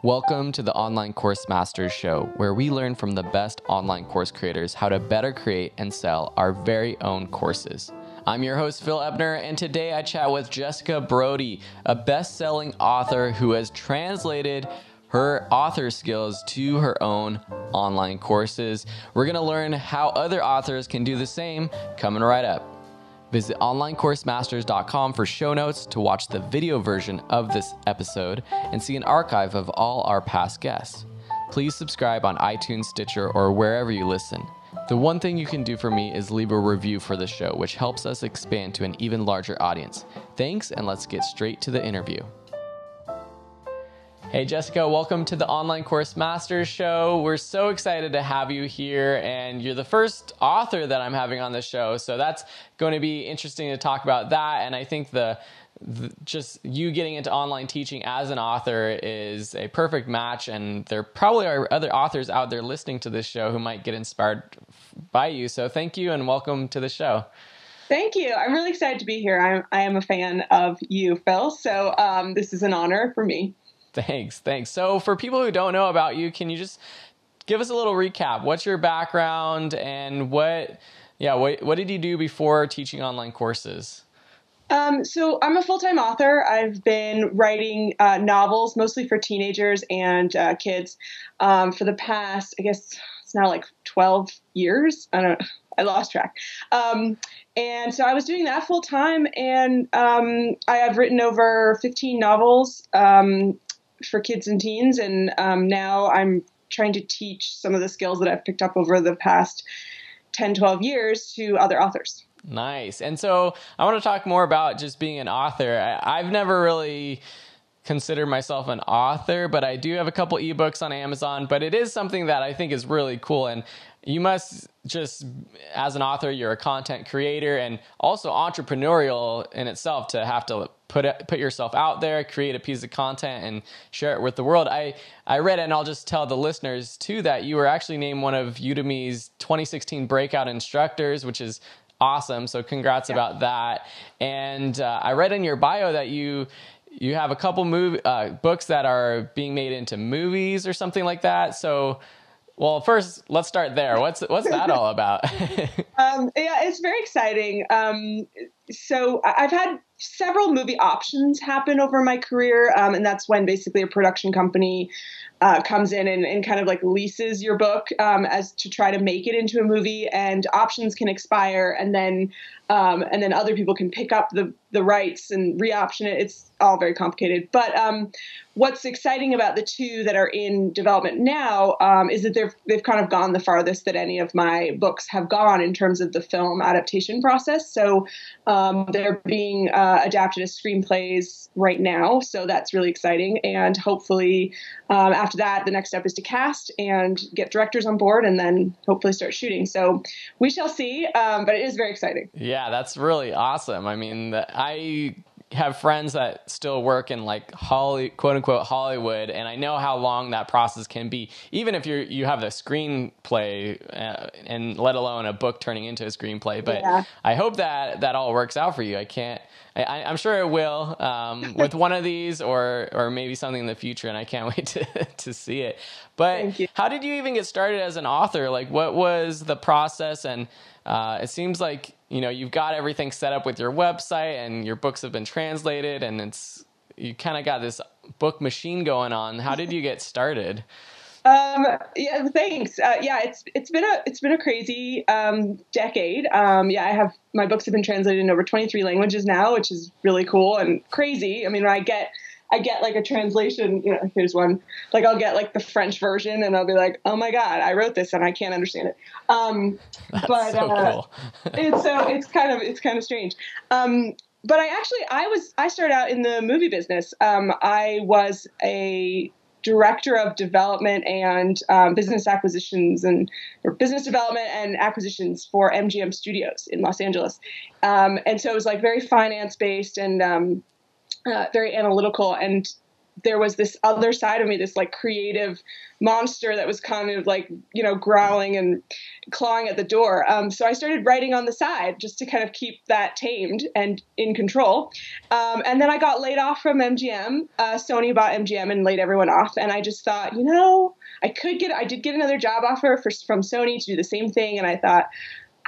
Welcome to the Online Course Masters Show, where we learn from the best online course creators how to better create and sell our very own courses. I'm your host, Phil Ebner, and today I chat with Jessica Brody, a best-selling author who has translated her author skills to her own online courses. We're going to learn how other authors can do the same, coming right up. Visit onlinecoursemasters.com for show notes, to watch the video version of this episode, and see an archive of all our past guests. Please subscribe on iTunes, Stitcher, or wherever you listen. The one thing you can do for me is leave a review for the show, which helps us expand to an even larger audience. Thanks, and let's get straight to the interview. Hey Jessica, welcome to the Online Course Masters Show. We're so excited to have you here, and you're the first author that I'm having on the show, so that's going to be interesting to talk about that. And I think just you getting into online teaching as an author is a perfect match, and there probably are other authors out there listening to this show who might get inspired by you. So thank you and welcome to the show. Thank you. I'm really excited to be here. I am a fan of you, Phil, so this is an honor for me. Thanks. So for people who don't know about you, can you just give us a little recap? What's your background and what did you do before teaching online courses? So I'm a full-time author. I've been writing novels, mostly for teenagers and kids, for the past, I guess it's now like 12 years. I lost track. And so I was doing that full time, and I have written over 15 novels for kids and teens, and now I'm trying to teach some of the skills that I've picked up over the past 10, 12 years to other authors. Nice. And so I want to talk more about just being an author. I've never really considered myself an author, but I do have a couple ebooks on Amazon, but it is something that I think is really cool. And you must just, as an author, you're a content creator and also entrepreneurial in itself to have to put yourself out there, create a piece of content and share it with the world. I read it, and I'll just tell the listeners too that you were actually named one of Udemy's 2016 Breakout Instructors, which is awesome. So congrats about that. And I read in your bio that you have a couple books that are being made into movies or something like that. So, well, first, let's start there. What's that all about? It's very exciting. So I've had several movie options happen over my career, and that's when basically a production company comes in and kind of like leases your book as to try to make it into a movie, and options can expire, and then other people can pick up the rights and re-option it. It's all very complicated. But what's exciting about the two that are in development now is that they've kind of gone the farthest that any of my books have gone in terms of the film adaptation process. So they're being adapted as screenplays right now. So that's really exciting. And hopefully after that, the next step is to cast and get directors on board and then hopefully start shooting. So we shall see. But it is very exciting. Yeah, that's really awesome. I mean, I have friends that still work in like quote unquote Hollywood, and I know how long that process can be, even if you have the screenplay and let alone a book turning into a screenplay. But yeah. I hope that all works out for you. I'm sure it will with one of these or maybe something in the future, and I can't wait to see it. But how did you even get started as an author? Like, what was the process? And it seems like, you've got everything set up with your website and your books have been translated, and you kind of got this book machine going on. How did you get started? Thanks. It's been a crazy decade. My books have been translated in over 23 languages now, which is really cool and crazy. I mean, when I get like a translation, here's one, like I'll get like the French version and I'll be like, oh my God, I wrote this and I can't understand it. That's so cool. it's kind of strange. But I started out in the movie business. I was a director of development and business development and acquisitions for MGM Studios in Los Angeles. And so it was like very finance based and very analytical. And there was this other side of me, this like creative monster that was kind of like, growling and clawing at the door. So I started writing on the side just to kind of keep that tamed and in control. And then I got laid off from MGM. Sony bought MGM and laid everyone off. And I just thought, I did get another job offer from Sony to do the same thing. And I thought,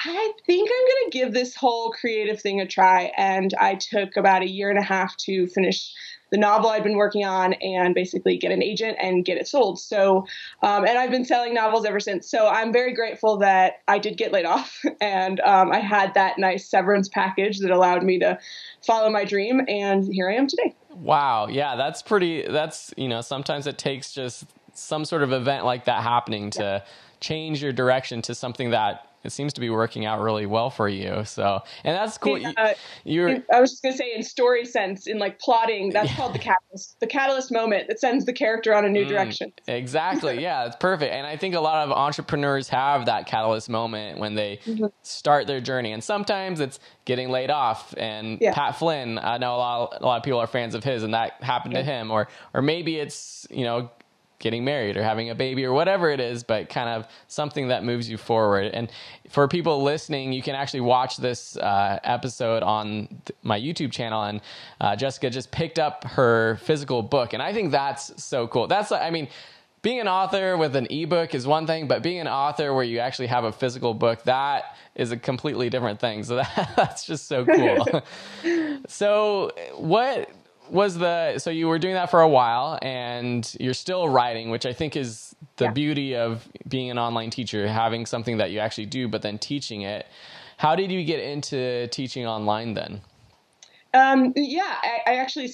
I think I'm going to give this whole creative thing a try. And I took about 1.5 years to finish the novel I'd been working on and basically get an agent and get it sold. So, and I've been selling novels ever since. So I'm very grateful that I did get laid off and I had that nice severance package that allowed me to follow my dream. And here I am today. Wow. Yeah, that's, sometimes it takes just some sort of event like that happening to change your direction to something that it seems to be working out really well for you. So, and that's cool. I was just going to say in story sense, in like plotting, that's called the catalyst moment that sends the character on a new direction. Exactly. Yeah, it's perfect. And I think a lot of entrepreneurs have that catalyst moment when they start their journey. And sometimes it's getting laid off. And Pat Flynn, I know a lot of people are fans of his, and that happened to him. Or maybe it's, getting married or having a baby or whatever it is, but kind of something that moves you forward. And for people listening, you can actually watch this episode on my YouTube channel. And Jessica just picked up her physical book. And I think that's so cool. Being an author with an ebook is one thing, but being an author where you actually have a physical book, that is a completely different thing. So that's just so cool. So so you were doing that for a while and you're still writing, which I think is the beauty of being an online teacher, having something that you actually do, but then teaching it. How did you get into teaching online then? I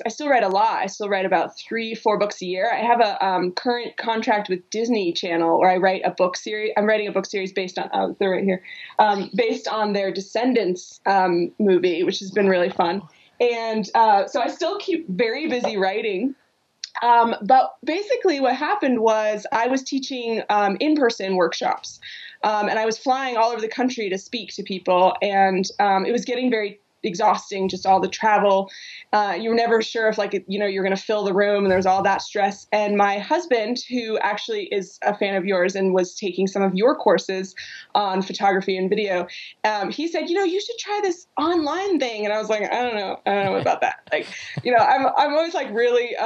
still write a lot. I still write about 3-4 books a year. I have a current contract with Disney Channel where I write a book series. I'm writing a book series based on, they're right here, based on their Descendants movie, which has been really fun. And so I still keep very busy writing. But basically what happened was I was teaching in-person workshops. And I was flying all over the country to speak to people. And it was getting very exhausting, just all the travel. You were never sure if you're going to fill the room, and there was all that stress. And my husband, who actually is a fan of yours and was taking some of your courses on photography and video, he said, you should try this online thing. And I was like, I don't know about that. I'm always really,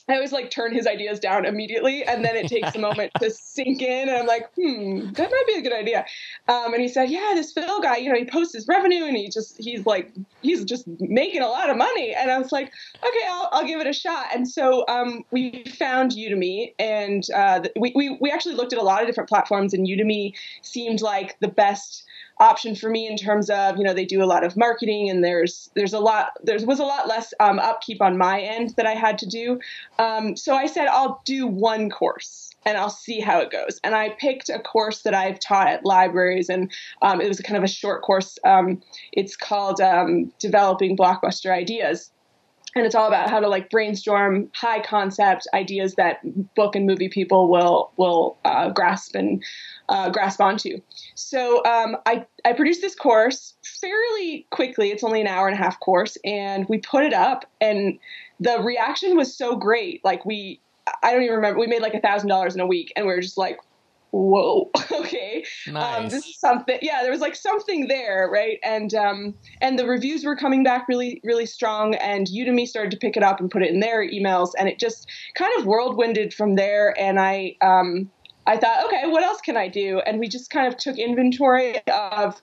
I always turn his ideas down immediately, and then it takes a moment to sink in, and I'm like, that might be a good idea. And he said, this Phil guy, he posts his revenue, and he's just making a lot of money. And I was like, okay, I'll give it a shot. And so we found Udemy, and we actually looked at a lot of different platforms, and Udemy seemed like the best option for me in terms of, they do a lot of marketing, and there was a lot less upkeep on my end that I had to do. So I said, I'll do one course and I'll see how it goes. And I picked a course that I've taught at libraries, and it was kind of a short course. It's called Developing Blockbuster Ideas. And it's all about how to brainstorm high concept ideas that book and movie people will grasp onto. So I produced this course fairly quickly. It's only an 1.5-hour course, and we put it up, and the reaction was so great. I don't even remember. We made $1,000 in a week, and we were just like, whoa, okay. Nice. This is something. Yeah, there was something there, right? And the reviews were coming back really, really strong, and Udemy started to pick it up and put it in their emails, and it just kind of whirlwinded from there. And I thought, okay, what else can I do? And we just kind of took inventory of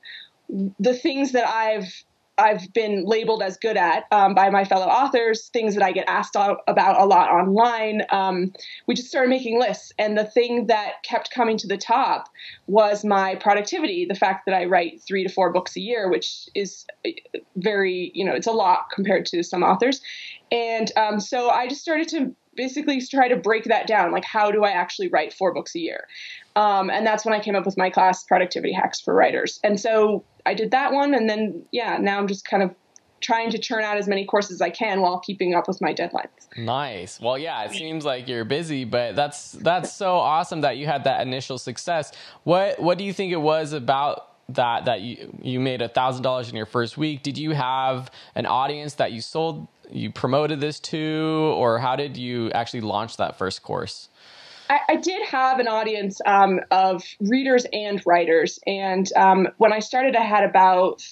the things that I've been labeled as good at by my fellow authors, things that I get asked about a lot online. We just started making lists. And the thing that kept coming to the top was my productivity, the fact that I write 3 to 4 books a year, which is very, it's a lot compared to some authors. And so I just started to basically try to break that down. How do I actually write 4 books a year? And that's when I came up with my class, Productivity Hacks for Writers. And so I did that one. And then, now I'm just kind of trying to churn out as many courses as I can while keeping up with my deadlines. Nice. Well, yeah, it seems like you're busy, but that's so awesome that you had that initial success. What do you think it was about that you made $1,000 in your first week, did you have an audience that you promoted this to, or how did you actually launch that first course? I did have an audience of readers and writers. And when I started, I had about,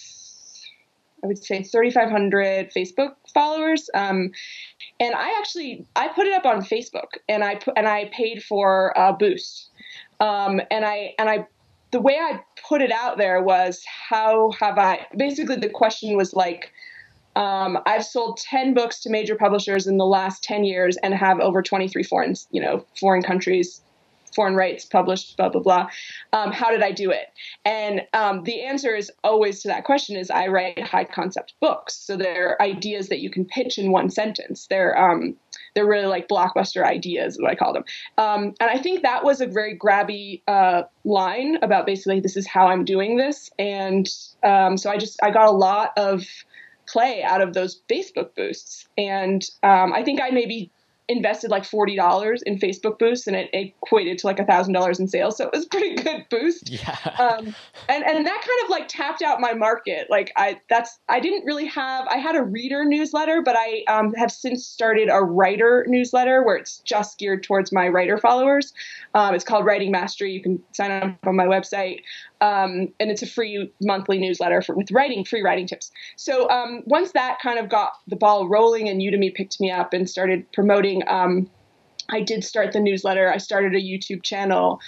I would say 3,500 Facebook followers. And I put it up on Facebook, and I paid for a boost. The way I put it out there was, basically the question was like, I've sold 10 books to major publishers in the last 10 years and have over 23 foreign countries, foreign rights published, blah, blah, blah. How did I do it? And the answer is always to that question is I write high concept books. So they're ideas that you can pitch in one sentence. They're really like blockbuster ideas, is what I call them. And I think that was a very grabby line about basically, this is how I'm doing this. And so I got a lot of play out of those Facebook boosts. And I think I maybe invested like $40 in Facebook boosts, and it equated to like $1,000 in sales. So it was a pretty good boost. Yeah. And that kind of like tapped out my market. Like I had a reader newsletter, but I have since started a writer newsletter where it's just geared towards my writer followers. It's called Writing Mastery. You can sign up on my website. And it's a free monthly newsletter with free writing tips. So once that kind of got the ball rolling and Udemy picked me up and started promoting, I did start the newsletter. I started a YouTube channel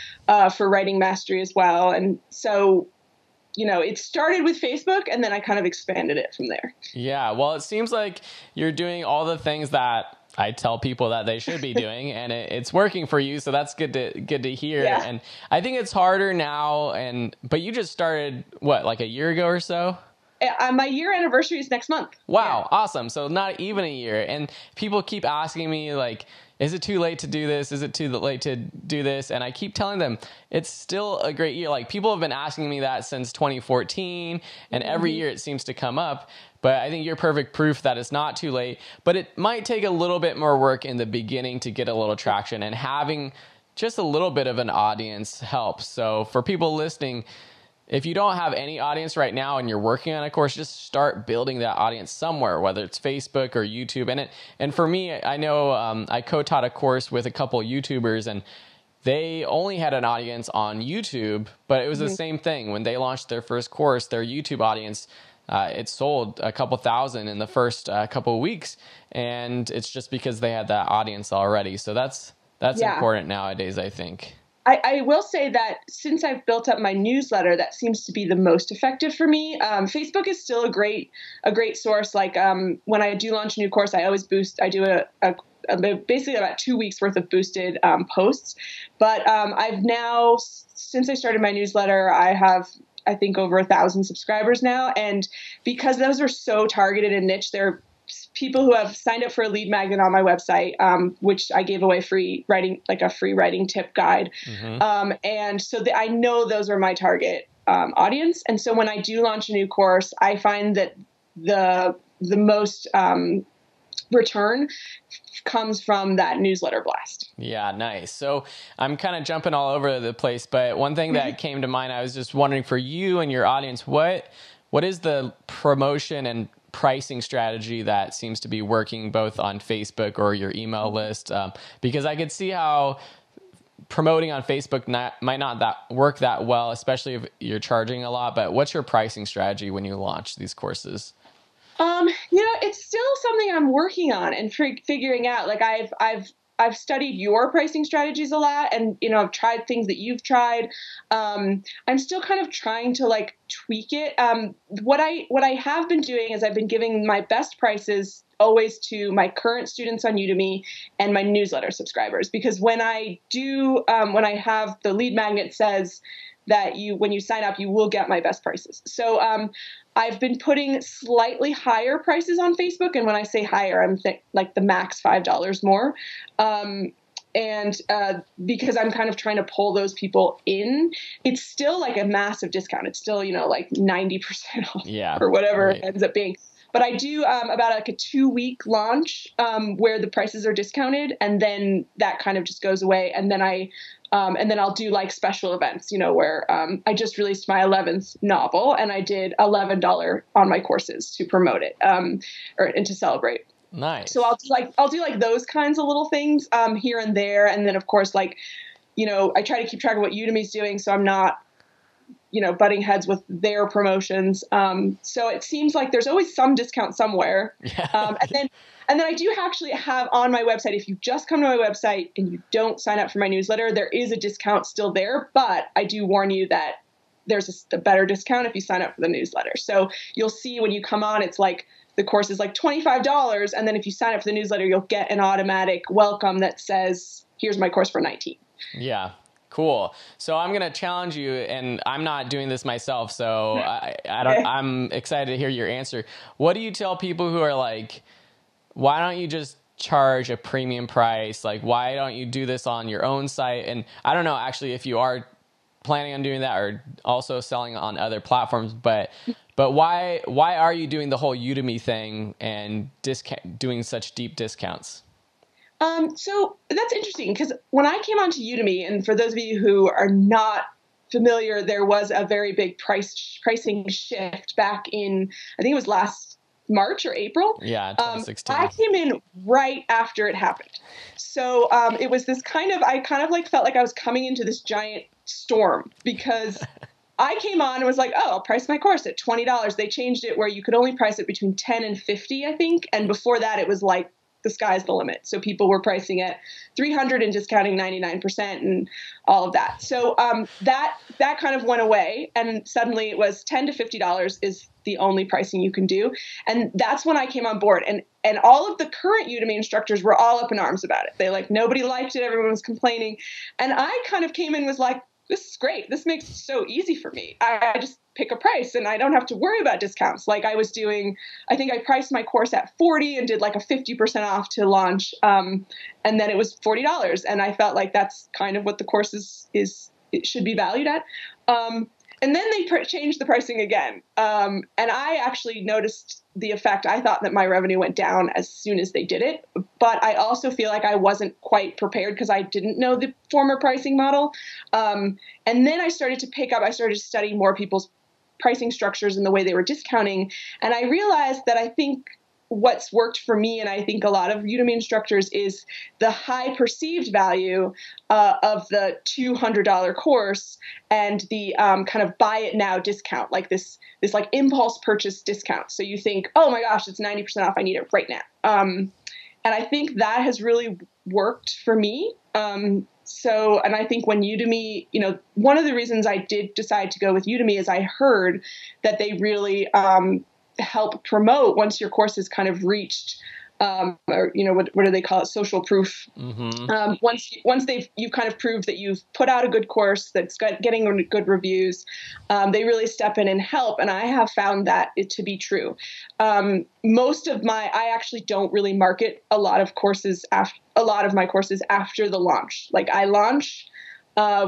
for Writing Mastery as well. And so, it started with Facebook, and then I kind of expanded it from there. Yeah. Well, it seems like you're doing all the things that I tell people that they should be doing, and it's working for you. So that's good to hear. Yeah. And I think it's harder now. But you just started like a year ago or so? My year anniversary is next month. Wow. Yeah. Awesome. So not even a year. And people keep asking me like, is it too late to do this? Is it too late to do this? And I keep telling them it's still a great year. Like people have been asking me that since 2014, and every year it seems to come up. But I think you're perfect proof that it's not too late. But it might take a little bit more work in the beginning to get a little traction, and having just a little bit of an audience helps. So for people listening, if you don't have any audience right now and you're working on a course, just start building that audience somewhere, whether it's Facebook or YouTube. And for me, I know I co-taught a course with a couple YouTubers, and they only had an audience on YouTube, but it was the same thing. When they launched their first course, their YouTube audience, it sold a couple thousand in the first couple of weeks, and it's just because they had that audience already. So that's important nowadays, I think. I will say that since I've built up my newsletter, that seems to be the most effective for me. Facebook is still a great source. Like when I do launch a new course, I always boost. I do basically about 2 weeks worth of boosted posts. But I've now, since I started my newsletter, I have, I think, over 1,000 subscribers now. And because those are so targeted and niche, they're people who have signed up for a lead magnet on my website, which I gave away free writing tip guide. And so I know those are my target audience. And so when I do launch a new course, I find that the most return comes from that newsletter blast. Yeah, nice. So I'm kind of jumping all over the place, but one thing that came to mind, I was just wondering for you and your audience, what is the promotion and pricing strategy that seems to be working both on Facebook or your email list? Because I could see how promoting on Facebook might not work that well, especially if you're charging a lot. But what's your pricing strategy when you launch these courses? It's still something I'm working on and figuring out. Like I've studied your pricing strategies a lot, and I've tried things that you've tried. I'm still kind of trying to like tweak it. What I have been doing is I've been giving my best prices always to my current students on Udemy and my newsletter subscribers, because when I have the lead magnet says that when you sign up, you will get my best prices. So I've been putting slightly higher prices on Facebook. And when I say higher, I'm like the max $5 more. Because I'm kind of trying to pull those people in, it's still like a massive discount. It's still, like 90% off or whatever it ends up being. But I do about like a 2-week launch where the prices are discounted, and then that kind of just goes away. And then I'll do like special events, where I just released my 11th novel, and I did $11 on my courses to promote it and to celebrate. Nice. So I'll do like those kinds of little things here and there, and then of course I try to keep track of what Udemy's doing, so I'm not butting heads with their promotions. So it seems like there's always some discount somewhere. Yeah. And then I do actually have on my website, if you just come to my website and you don't sign up for my newsletter, there is a discount still there. But I do warn you that there's a better discount if you sign up for the newsletter. So you'll see when you come on, it's like the course is like $25. And then if you sign up for the newsletter, you'll get an automatic welcome that says, here's my course for $19. Yeah. Cool. So I'm going to challenge you, and I'm not doing this myself, so I'm excited to hear your answer. What do you tell people who are like, why don't you just charge a premium price? Like, why don't you do this on your own site? And I don't know actually if you are planning on doing that or also selling on other platforms, but why are you doing the whole Udemy thing and doing such deep discounts? So that's interesting, because when I came onto Udemy, and for those of you who are not familiar, there was a very big pricing shift back in, I think it was last March or April. Yeah, 2016. I came in right after it happened. So it was this I kind of like felt like I was coming into this giant storm, because I came on and was like, oh, I'll price my course at $20. They changed it where you could only price it between 10 and 50, I think. And before that, it was like, the sky's the limit. So people were pricing at $300 and discounting 99% and all of that. So that kind of went away, and suddenly it was $10 to $50 is the only pricing you can do. And that's when I came on board. And all of the current Udemy instructors were all up in arms about it. Nobody liked it. Everyone was complaining. And I kind of came in and was like, this is great. This makes it so easy for me. I just pick a price and I don't have to worry about discounts. Like I was doing, I think I priced my course at $40 and did like a 50% off to launch. And then it was $40. And I felt like that's kind of what the course it should be valued at. And then they changed the pricing again. And I actually noticed the effect. I thought that my revenue went down as soon as they did it. But I also feel like I wasn't quite prepared because I didn't know the former pricing model. And then I started to study more people's pricing structures and the way they were discounting. And I realized that I think what's worked for me, and I think a lot of Udemy instructors, is the high perceived value of the $200 course and the kind of buy it now discount, like this like impulse purchase discount. So you think, oh my gosh, it's 90% off. I need it right now. And I think that has really worked for me. And I think when Udemy, one of the reasons I did decide to go with Udemy is I heard that they really help promote once your course has kind of reached, or what do they call it, social proof. Mm-hmm. Once you've kind of proved that you've put out a good course that's getting good reviews, they really step in and help. And I have found that it to be true. I actually don't really market a lot of my courses after the launch. Like I launch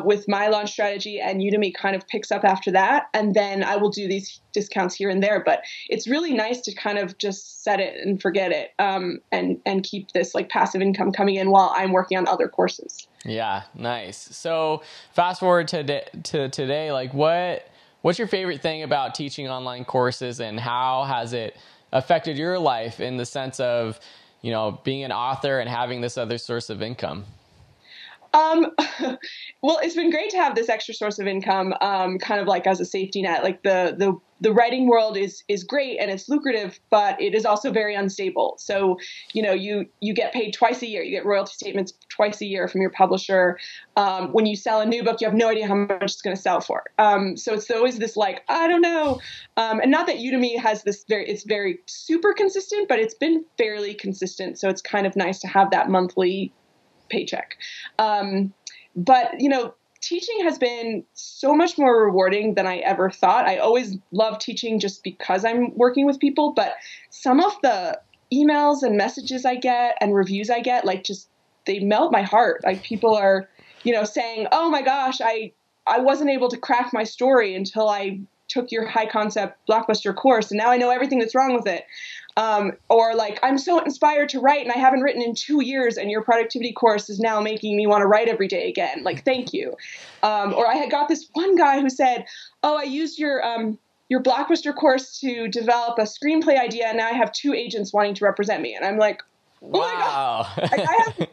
with my launch strategy, and Udemy kind of picks up after that. And then I will do these discounts here and there. But it's really nice to kind of just set it and forget it, and keep this like passive income coming in while I'm working on other courses. Yeah, nice. So fast forward to today, like what's your favorite thing about teaching online courses, and how has it affected your life in the sense of, being an author and having this other source of income? Well, it's been great to have this extra source of income, kind of like as a safety net. Like the writing world is great and it's lucrative, but it is also very unstable. So, you get paid twice a year. You get royalty statements twice a year from your publisher. When you sell a new book, you have no idea how much it's going to sell for. So it's always this like, I don't know. And not that Udemy has it's very super consistent, but it's been fairly consistent. So it's kind of nice to have that monthly paycheck. But teaching has been so much more rewarding than I ever thought. I always love teaching just because I'm working with people, but some of the emails and messages I get and reviews I get, like they melt my heart. Like people are, saying, oh my gosh, I wasn't able to crack my story until I took your high concept Blockbuster course and now I know everything that's wrong with it. Or like, I'm so inspired to write and I haven't written in 2 years and your productivity course is now making me want to write every day again. Like, thank you. Or I had got this one guy who said, oh, I used your Blockbuster course to develop a screenplay idea and now I have 2 agents wanting to represent me. And I'm like, oh my God. Like,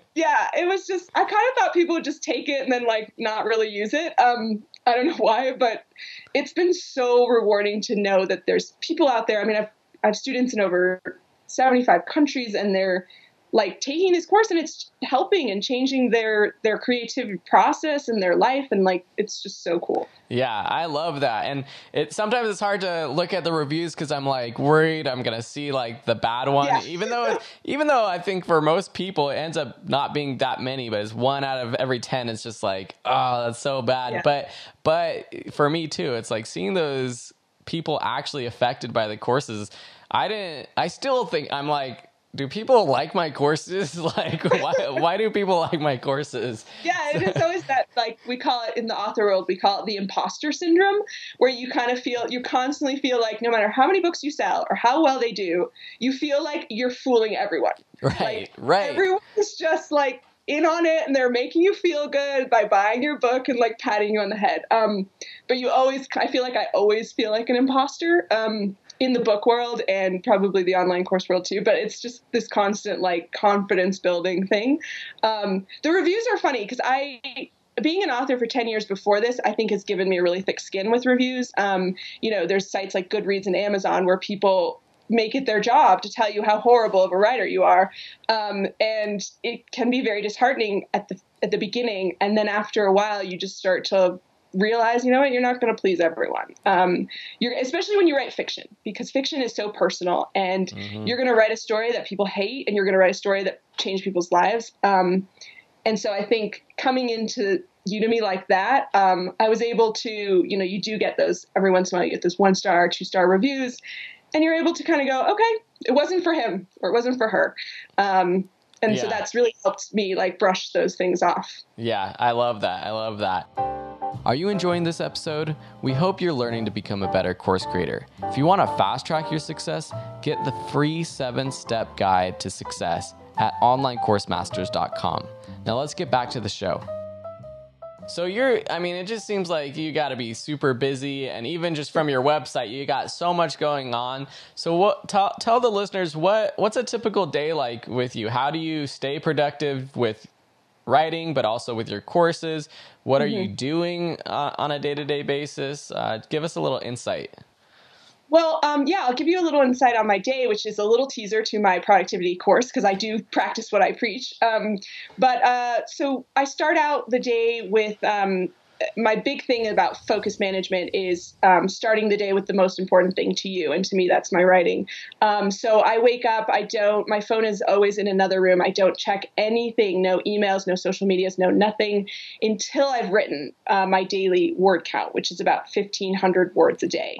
it was just, I kind of thought people would just take it and then like not really use it. I don't know why, but it's been so rewarding to know that there's people out there. I mean, I have students in over 75 countries and they're like taking this course and it's helping and changing their creative process and their life. And like, it's just so cool. Yeah, I love that. And sometimes it's hard to look at the reviews because I'm like worried I'm going to see like the bad one, even though I think for most people it ends up not being that many, but it's 1 out of every 10. It's just like, oh, that's so bad. Yeah. But for me too, it's like seeing those people actually affected by the courses. I still think I'm like, do people like my courses? Like, why do people like my courses? Yeah, and it's always that, like, we call it in the author world, we call it the Imposter Syndrome, where you constantly feel like no matter how many books you sell or how well they do, you feel like you're fooling everyone. Right. Everyone is just like in on it and they're making you feel good by buying your book and like patting you on the head. But I feel like I always feel like an imposter. In the book world and probably the online course world too, but it's just this constant like confidence building thing. The reviews are funny because being an author for 10 years before this, I think has given me a really thick skin with reviews. There's sites like Goodreads and Amazon where people make it their job to tell you how horrible of a writer you are. And it can be very disheartening at the beginning. And then after a while, you just start to realize, you know what, you're not going to please everyone. Especially when you write fiction, because fiction is so personal and you're going to write a story that people hate and you're going to write a story that changed people's lives. And so I think coming into Udemy like that, I was able to, you do get those every once in a while, you get those 1-star, 2-star reviews and you're able to kind of go, okay, it wasn't for him or it wasn't for her. So that's really helped me like brush those things off. Yeah, I love that. Are you enjoying this episode? We hope you're learning to become a better course creator. If you want to fast track your success, get the free 7-step guide to success at onlinecoursemasters.com. Now let's get back to the show. So it just seems like you got to be super busy, and even just from your website, you got so much going on. So tell the listeners what's a typical day like with you? How do you stay productive with writing, but also with your courses? What are you doing on a day-to-day basis? Give us a little insight. Well, I'll give you a little insight on my day, which is a little teaser to my productivity course, because I do practice what I preach. So I start out the day with my big thing about focus management is starting the day with the most important thing to you. And to me, that's my writing. So I wake up, my phone is always in another room. I don't check anything, no emails, no social medias, no nothing until I've written my daily word count, which is about 1,500 words a day.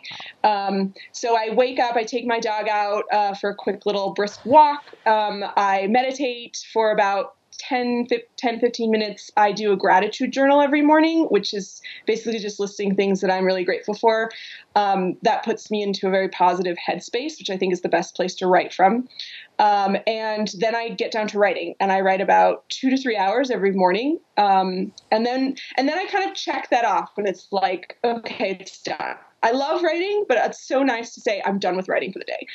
So I wake up, I take my dog out for a quick little brisk walk. I meditate for about 10-15 minutes. I do a gratitude journal every morning, which is basically just listing things that I'm really grateful for. That puts me into a very positive headspace, which I think is the best place to write from. And then I get down to writing, and I write about 2 to 3 hours every morning. And then I kind of check that off when it's like, okay, it's done. I love writing, but it's so nice to say I'm done with writing for the day,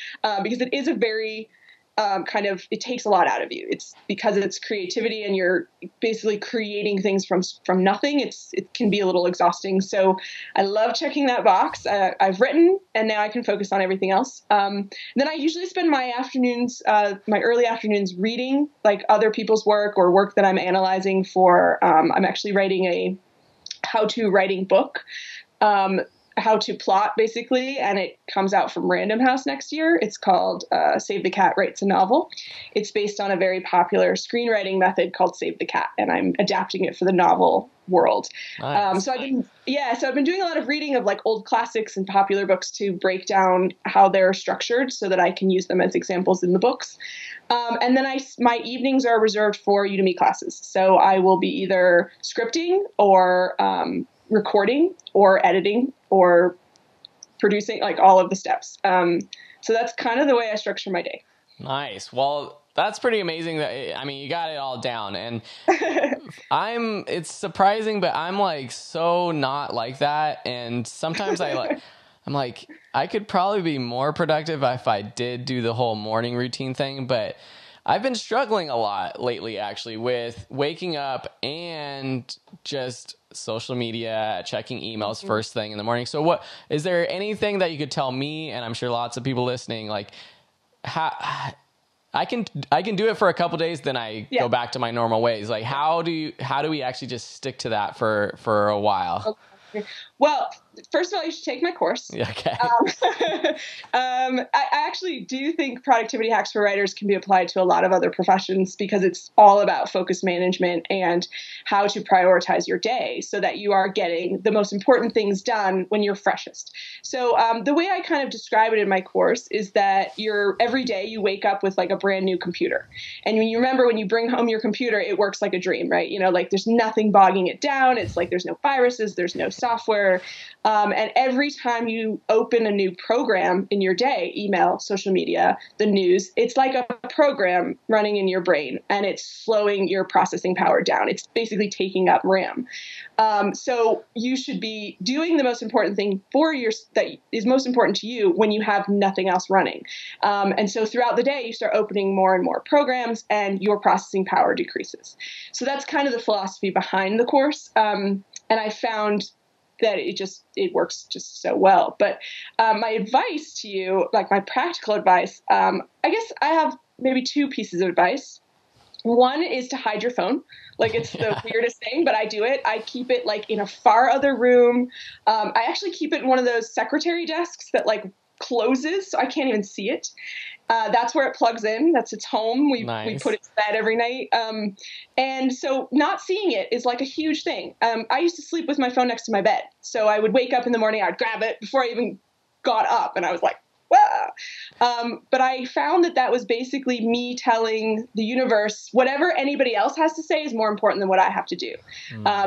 because it is a very it takes a lot out of you. It's because it's creativity and you're basically creating things from nothing. It can be a little exhausting. So I love checking that box. I've written and now I can focus on everything else. Then I usually spend my early afternoons reading like other people's work or work that I'm analyzing for. I'm actually writing a how-to writing book. How to plot, basically, and it comes out from Random House next year. It's called Save the Cat Writes a Novel. It's based on a very popular screenwriting method called Save the Cat, and I'm adapting it for the novel world. Nice. So I've been doing a lot of reading of like old classics and popular books to break down how they're structured so that I can use them as examples in the books. And then my evenings are reserved for Udemy classes. So I will be either scripting or recording or editing or producing like all of the steps. So that's kind of the way I structure my day. Nice. Well, that's pretty amazing. I mean, you got it all down, and it's surprising, but I'm like so not like that. And sometimes I'm like, I could probably be more productive if I did do the whole morning routine thing, but I've been struggling a lot lately, actually, with waking up and just social media, checking emails first thing in the morning. So is there anything that you could tell me, and I'm sure lots of people listening, like how I can do it for a couple days, then I go back to my normal ways. Like how do we actually just stick to that for a while? Okay. Well, first of all, you should take my course. Okay. I actually do think productivity hacks for writers can be applied to a lot of other professions because it's all about focus management and how to prioritize your day so that you are getting the most important things done when you're freshest. So the way I kind of describe it in my course is that every day you wake up with like a brand new computer. And when you bring home your computer, it works like a dream, right? Like there's nothing bogging it down. It's like there's no viruses, there's no software. And every time you open a new program in your day, email, social media, the news, it's like a program running in your brain and it's slowing your processing power down. It's basically taking up RAM. So you should be doing the most important thing that is most important to you when you have nothing else running. And so throughout the day, you start opening more and more programs and your processing power decreases. So that's kind of the philosophy behind the course. And I found that it works just so well. But my advice to you, like my practical advice, I guess I have maybe two pieces of advice. One is to hide your phone. Like it's the weirdest thing, but I do it. I keep it like in a far other room. I actually keep it in one of those secretary desks that like closes, so I can't even see it. That's where it plugs in. That's its home. We put it to bed every night. And so not seeing it is like a huge thing. I used to sleep with my phone next to my bed. So I would wake up in the morning, I'd grab it before I even got up. And I was like, wow. But I found that was basically me telling the universe whatever anybody else has to say is more important than what I have to do.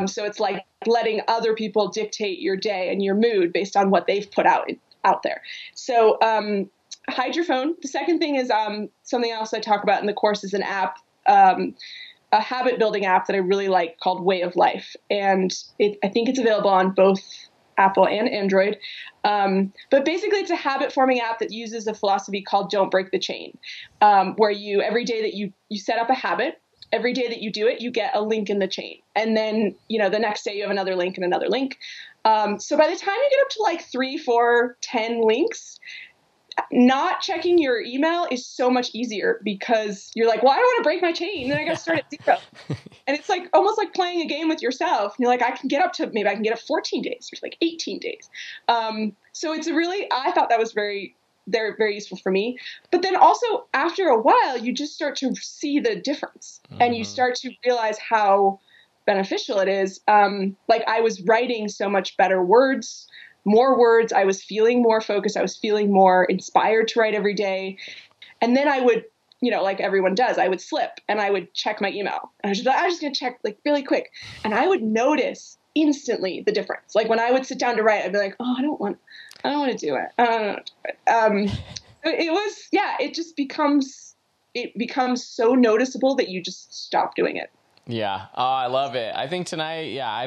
So it's like letting other people dictate your day and your mood based on what they've put out there. So, hide your phone. The second thing is something else I talk about in the course is an app, a habit building app that I really like called Way of Life. And I think it's available on both Apple and Android. But basically it's a habit forming app that uses a philosophy called don't break the chain, where every day that you set up a habit, every day that you do it, you get a link in the chain. And then, the next day you have another link and another link. So by the time you get up to like 3, 4, 10 links, not checking your email is so much easier because you're like, well, I don't want to break my chain. Then I got to start at 0. And it's like almost like playing a game with yourself. And you're like, I can get 14 days or like 18 days. So it's I thought that was very useful for me. But then also after a while, you just start to see the difference and you start to realize how beneficial it is. Like I was writing so much better more words. I was feeling more focused. I was feeling more inspired to write every day. And then I would, like everyone does, I would slip and I would check my email. And I was just going to check like really quick. And I would notice instantly the difference. Like when I would sit down to write, I'd be like, oh, I don't want to do it. I don't know to do it. It becomes so noticeable that you just stop doing it. Yeah. Oh, I love it. I think tonight, I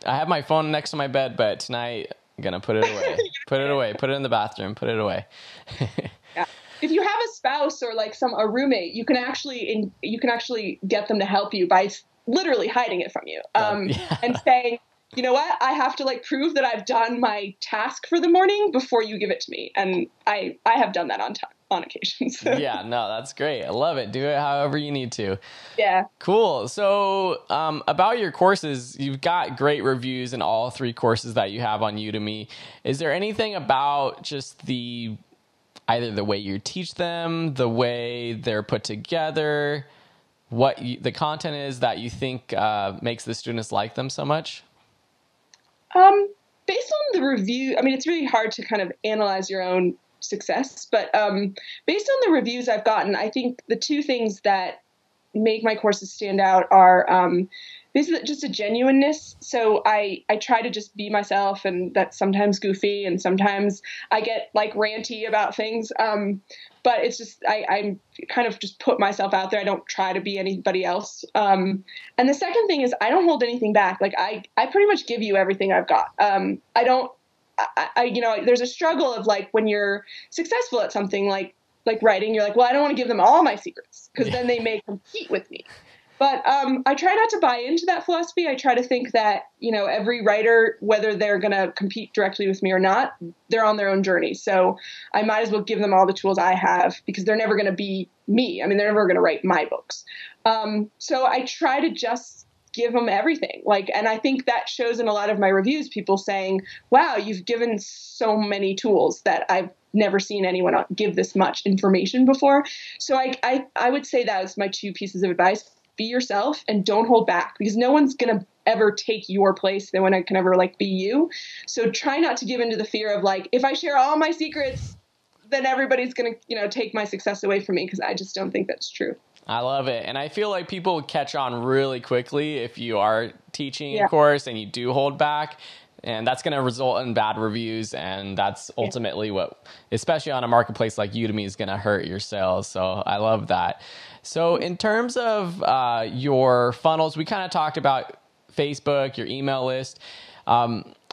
have my phone next to my bed, but tonight I'm going to put it away. Put it in the bathroom, put it away. Yeah. If you have a spouse or like a roommate, you can actually get them to help you by literally hiding it from you. And saying, you know what, I have to like prove that I've done my task for the morning before you give it to me. And I have done that on occasions. Yeah, no, that's great. I love it. Do it however you need to. Yeah. Cool. So about your courses, you've got great reviews in all 3 courses that you have on Udemy. Is there anything about just either the way you teach them, the way they're put together, what the content is that you think makes the students like them so much? Based on the review, it's really hard to kind of analyze your own success, but based on the reviews I've gotten, I think the 2 things that make my courses stand out are basically just a genuineness. So I try to just be myself, and that's sometimes goofy and sometimes I get like ranty about things. But it's just, I kind of just put myself out there. I don't try to be anybody else. And the second thing is I don't hold anything back. Like I pretty much give you everything I've got. There's a struggle of like when you're successful at something like writing, you're like, well, I don't want to give them all my secrets because then they may compete with me. But I try not to buy into that philosophy. I try to think that, every writer, whether they're going to compete directly with me or not, they're on their own journey. So I might as well give them all the tools I have because they're never going to be me. I mean, they're never going to write my books. So I try to just give them everything. And I think that shows in a lot of my reviews, people saying, wow, you've given so many tools that I've never seen anyone give this much information before. So I would say that was my 2 pieces of advice. Be yourself and don't hold back because no one's going to ever take your place. No one can ever be you. So try not to give into the fear of if I share all my secrets, then everybody's going to, take my success away from me, because I just don't think that's true. I love it. And I feel like people catch on really quickly if you are teaching a course and you do hold back. And that's going to result in bad reviews. And that's ultimately what, especially on a marketplace like Udemy, is going to hurt your sales. So I love that. So in terms of your funnels, we kind of talked about Facebook, your email list.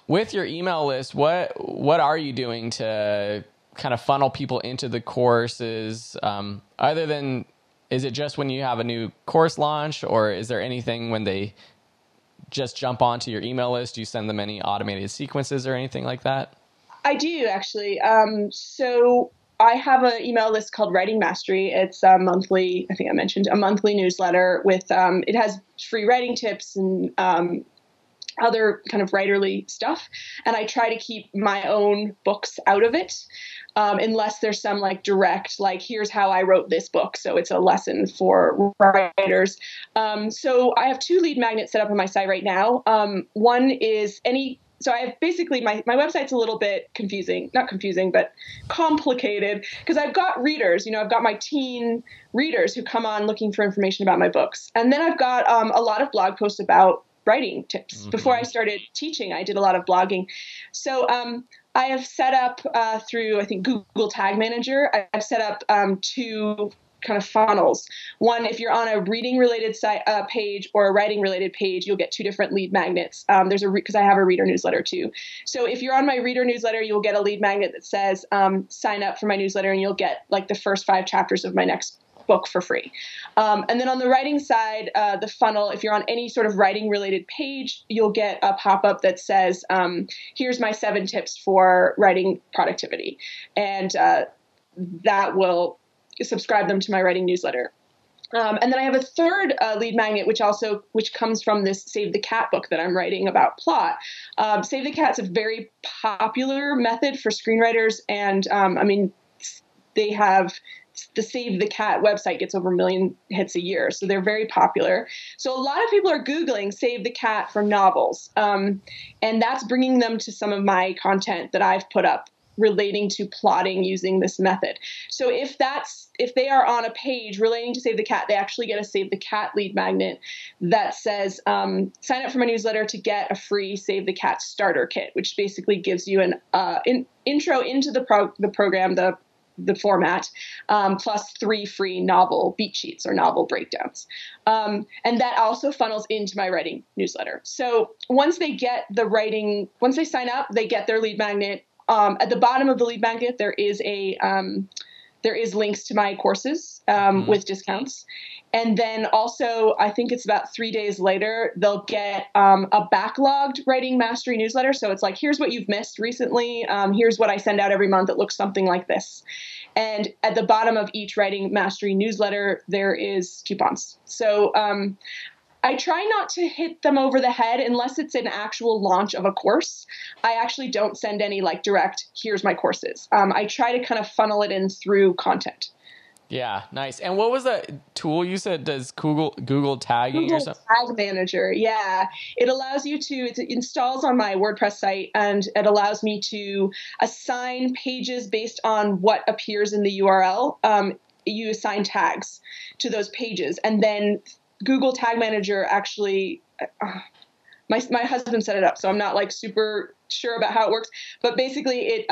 With your email list, what are you doing to kind of funnel people into the courses? Other than, is it just when you have a new course launch, or is there anything when they just jump onto your email list? Do you send them any automated sequences or anything like that? I do, actually. So I have an email list called Writing Mastery. It's a monthly, I think I mentioned, a monthly newsletter with, it has free writing tips and other kind of writerly stuff. And I try to keep my own books out of it, unless there's some direct, here's how I wrote this book. So it's a lesson for writers. So I have 2 lead magnets set up on my site right now. One is so I have basically my website's a little bit not confusing, but complicated, because I've got readers, I've got my teen readers who come on looking for information about my books. And then I've got a lot of blog posts about writing tips. Mm-hmm. Before I started teaching, I did a lot of blogging. So I have set up through, I think, Google Tag Manager, I've set up 2 kind of funnels. One, if you're on a reading related page or a writing related page, you'll get 2 different lead magnets. Because I have a reader newsletter too. So if you're on my reader newsletter, you'll get a lead magnet that says, sign up for my newsletter, and you'll get the first 5 chapters of my next book for free. And then on the writing side, the funnel, if you're on any sort of writing related page, you'll get a pop-up that says, here's my 7 tips for writing productivity. And that will subscribe them to my writing newsletter. And then I have a third lead magnet, which comes from this Save the Cat book that I'm writing about plot. Save the Cat's a very popular method for screenwriters. And they have the Save the Cat website gets over 1 million hits a year. So they're very popular. So a lot of people are Googling Save the Cat for novels. And that's bringing them to some of my content that I've put up relating to plotting using this method. So if they are on a page relating to Save the Cat, they actually get a Save the Cat lead magnet that says, sign up for my newsletter to get a free Save the Cat starter kit, which basically gives you an intro into the program, the format, plus 3 free novel beat sheets or novel breakdowns. And that also funnels into my writing newsletter. So once they sign up, they get their lead magnet. At the bottom of the lead magnet, there is links to my courses with discounts. And then also, I think it's about 3 days later, they'll get a backlogged Writing Mastery newsletter. So it's here's what you've missed recently. Here's what I send out every month. It looks something like this. And at the bottom of each Writing Mastery newsletter, there is coupons. So I try not to hit them over the head unless it's an actual launch of a course. I actually don't send any direct, here's my courses. I try to kind of funnel it in through content. Yeah, nice. And what was that tool you said does Google tagging Google or something? Tag Manager, yeah. It allows you it installs on my WordPress site, and it allows me to assign pages based on what appears in the URL. You assign tags to those pages, and then Google Tag Manager actually my husband set it up, so I'm not like super sure about how it works. But basically, it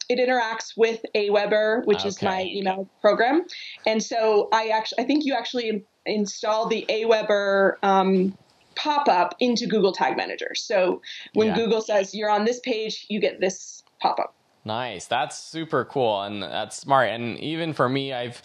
interacts with Aweber, which is my email program, and so I think you actually install the Aweber pop-up into Google Tag Manager. So when Google says you're on this page, you get this pop-up. Nice. That's super cool. And that's smart. And even for me, I've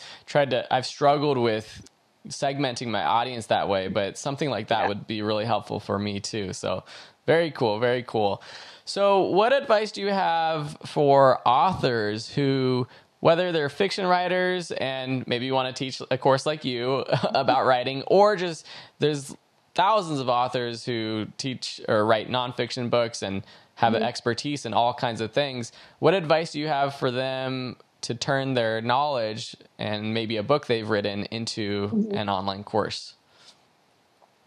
struggled with segmenting my audience that way, but something like that would be really helpful for me too. So very cool. Very cool. So what advice do you have for authors who, whether they're fiction writers and maybe you want to teach a course like you about writing, or just there's thousands of authors who teach or write nonfiction books and have an expertise in all kinds of things. What advice do you have for them to turn their knowledge and maybe a book they've written into an online course?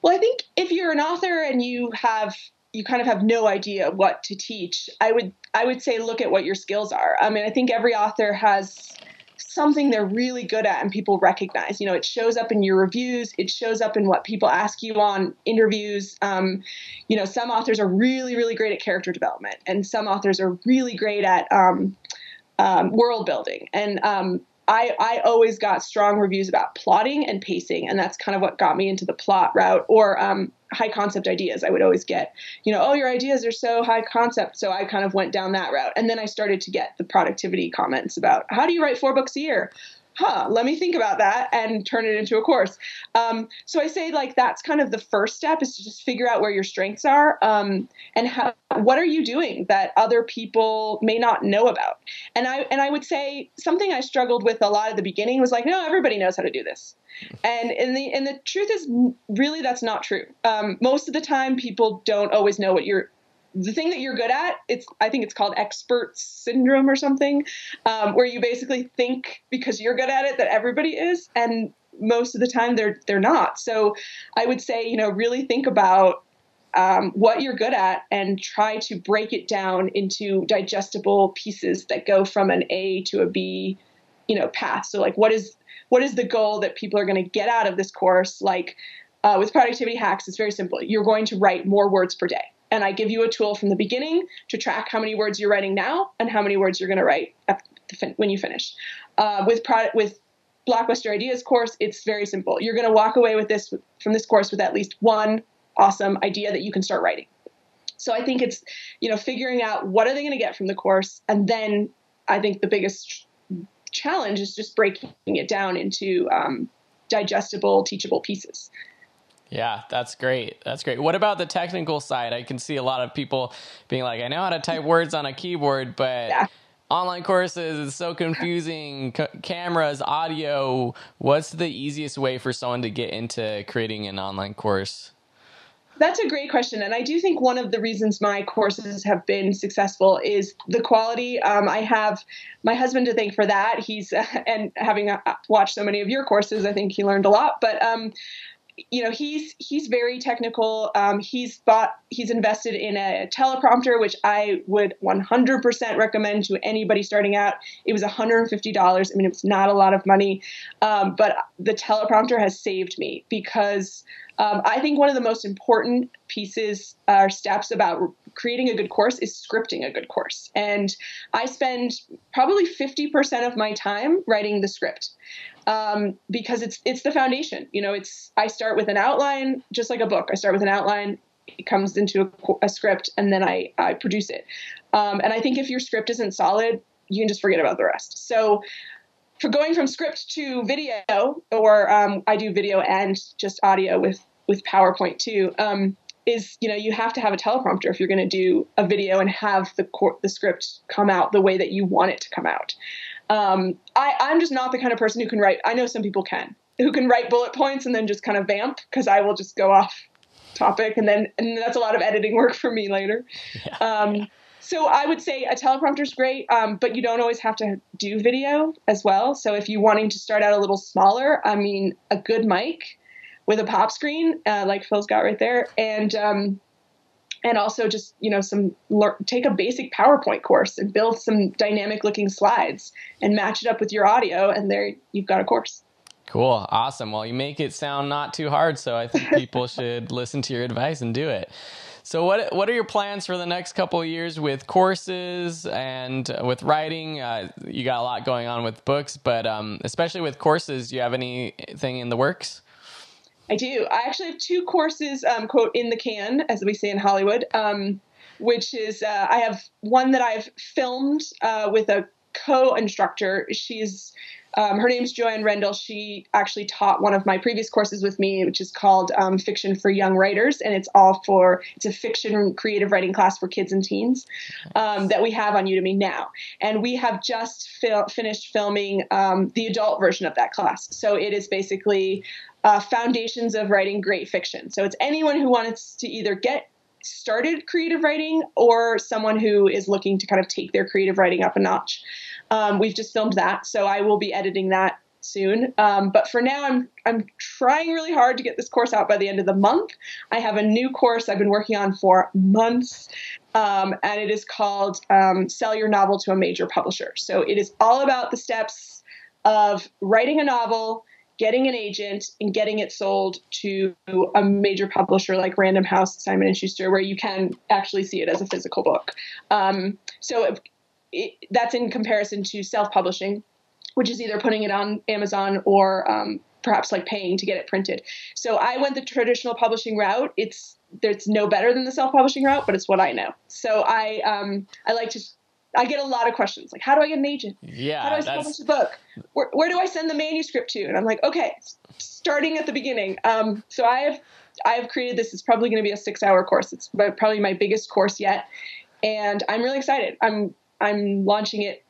Well, I think if you're an author and you kind of have no idea what to teach, I would say look at what your skills are. I mean, I think every author has something they're really good at and people recognize. You know, it shows up in your reviews. It shows up in what people ask you on interviews. You know, some authors are really, really great at character development, and some authors are really great at world building. And I always got strong reviews about plotting and pacing, and that's kind of what got me into the plot route, or high concept ideas. I would always get, you know, oh, your ideas are so high concept. So I kind of went down that route. And then I started to get the productivity comments about, how do you write 4 books a year? Let me think about that and turn it into a course. So I say, like, that's kind of the first step, is to just figure out where your strengths are, and what are you doing that other people may not know about. And I would say something I struggled with a lot at the beginning was like, no, everybody knows how to do this. And the truth is, really, that's not true. Most of the time, people don't always know the thing that you're good at. I think it's called expert syndrome or something, where you basically think because you're good at it that everybody is, and most of the time they're not. So I would say, you know, really think about what you're good at and try to break it down into digestible pieces that go from an A to a B, you know, path. So like, what is the goal that people are going to get out of this course? Like with productivity hacks, it's very simple. You're going to write more words per day. And I give you a tool from the beginning to track how many words you're writing now and how many words you're going to write when you finish. With Blockbuster Ideas course, it's very simple. You're going to walk away from this course with at least one awesome idea that you can start writing. So I think it's, you know, figuring out what are they going to get from the course. And then I think the biggest challenge is just breaking it down into digestible, teachable pieces. Yeah, that's great. That's great. What about the technical side? I can see a lot of people being like, I know how to type words on a keyboard, but online courses is so confusing. Cameras, audio. What's the easiest way for someone to get into creating an online course? That's a great question. And I do think one of the reasons my courses have been successful is the quality. I have my husband to thank for that. He's, and having watched so many of your courses, I think he learned a lot. But you know, he's very technical. He's invested in a teleprompter, which I would 100% recommend to anybody starting out. It was $150. I mean, it's not a lot of money, but the teleprompter has saved me, because I think one of the most important pieces or steps about creating a good course is scripting a good course. And I spend probably 50% of my time writing the script. Because it's the foundation. You know, I start with an outline, just like a book. I start with an outline, it comes into a script, and then I produce it. And I think if your script isn't solid, you can just forget about the rest. So for going from script to video, or I do video and just audio with PowerPoint too, is, you know, you have to have a teleprompter if you're going to do a video and have the script come out the way that you want it to come out. I'm just not the kind of person who can write. I know some people who can write bullet points and then just kind of vamp, because I will just go off topic, and that's a lot of editing work for me later. So I would say a teleprompter is great, but you don't always have to do video as well. So if you're wanting to start out a little smaller, I mean, a good mic with a pop screen, like Phil's got right there, and also just, you know, take a basic PowerPoint course and build some dynamic looking slides and match it up with your audio, and there you've got a course. Cool. Awesome. Well, you make it sound not too hard, so I think people should listen to your advice and do it. So what are your plans for the next couple of years with courses and with writing? You got a lot going on with books, but especially with courses, do you have anything in the works? I do. I actually have 2 courses, quote, in the can, as we say in Hollywood, which is I have one that I've filmed with a co-instructor. She's her name's Joanne Rendell. She actually taught one of my previous courses with me, which is called Fiction for Young Writers. And it's a fiction creative writing class for kids and teens that we have on Udemy now. And we have just finished filming the adult version of that class. So it is basically foundations of writing great fiction. So it's anyone who wants to either get started creative writing or someone who is looking to kind of take their creative writing up a notch. We've just filmed that, so I will be editing that soon. But for now, I'm trying really hard to get this course out by the end of the month. I have a new course I've been working on for months, and it is called Sell Your Novel to a Major Publisher. So it is all about the steps of writing a novel, getting an agent, and getting it sold to a major publisher like Random House, Simon & Schuster, where you can actually see it as a physical book. That's in comparison to self-publishing, which is either putting it on Amazon or perhaps like paying to get it printed. So I went the traditional publishing route. It's no better than the self-publishing route, but it's what I know. So I get a lot of questions like, how do I get an agent? Yeah, how do I publish a book? Where do I send the manuscript to? And I'm like, okay, starting at the beginning. So I have created this. It's probably going to be a 6-hour course. It's probably my biggest course yet, and I'm really excited. I'm launching it,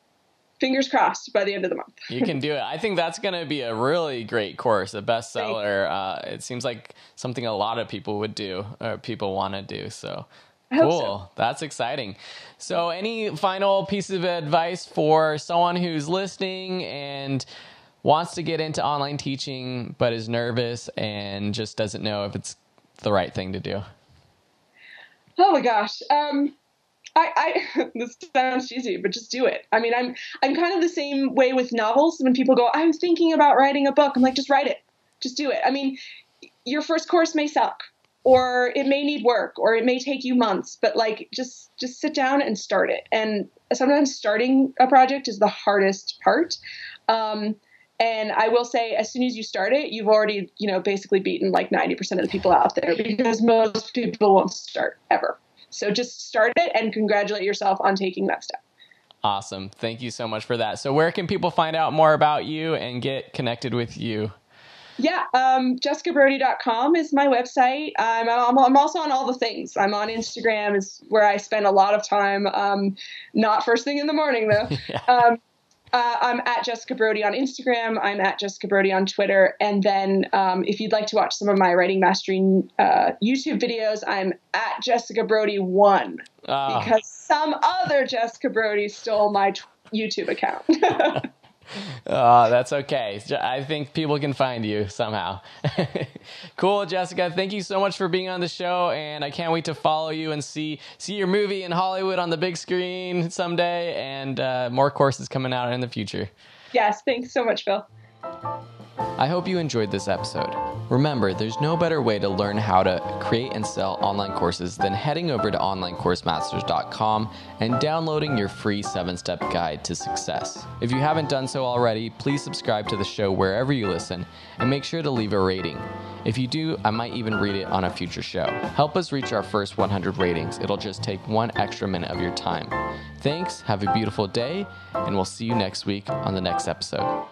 fingers crossed, by the end of the month. You can do it. I think that's going to be a really great course, a bestseller. It seems like something a lot of people would do, or people want to do. So cool. So. That's exciting. So any final piece of advice for someone who's listening and wants to get into online teaching, but is nervous and just doesn't know if it's the right thing to do? Oh my gosh. This sounds cheesy, but just do it. I mean, I'm kind of the same way with novels. When people go, I'm thinking about writing a book, I'm like, just write it. Just do it. I mean, your first course may suck, or it may need work, or it may take you months, but like, just sit down and start it. And sometimes starting a project is the hardest part. And I will say, as soon as you start it, you've already, basically beaten like 90% of the people out there, because most people won't start ever. So just start it and congratulate yourself on taking that step. Awesome. Thank you so much for that. So where can people find out more about you and get connected with you? Yeah, jessicabrody.com is my website. I'm also on all the things. I'm on Instagram, is where I spend a lot of time. Not first thing in the morning, though. Yeah. I'm at Jessica Brody on Instagram. I'm at Jessica Brody on Twitter. And then if you'd like to watch some of my writing mastering YouTube videos, I'm at Jessica Brody 1 because some other Jessica Brody stole my YouTube account. That's okay. I think people can find you somehow. Cool, Jessica. Thank you so much for being on the show, and I can't wait to follow you and see your movie in Hollywood on the big screen someday, and more courses coming out in the future. Yes, thanks so much, Phil. I hope you enjoyed this episode. Remember, there's no better way to learn how to create and sell online courses than heading over to onlinecoursemasters.com and downloading your free 7-step guide to success. If you haven't done so already, please subscribe to the show wherever you listen and make sure to leave a rating. If you do, I might even read it on a future show. Help us reach our first 100 ratings. It'll just take 1 extra minute of your time. Thanks, have a beautiful day, and we'll see you next week on the next episode.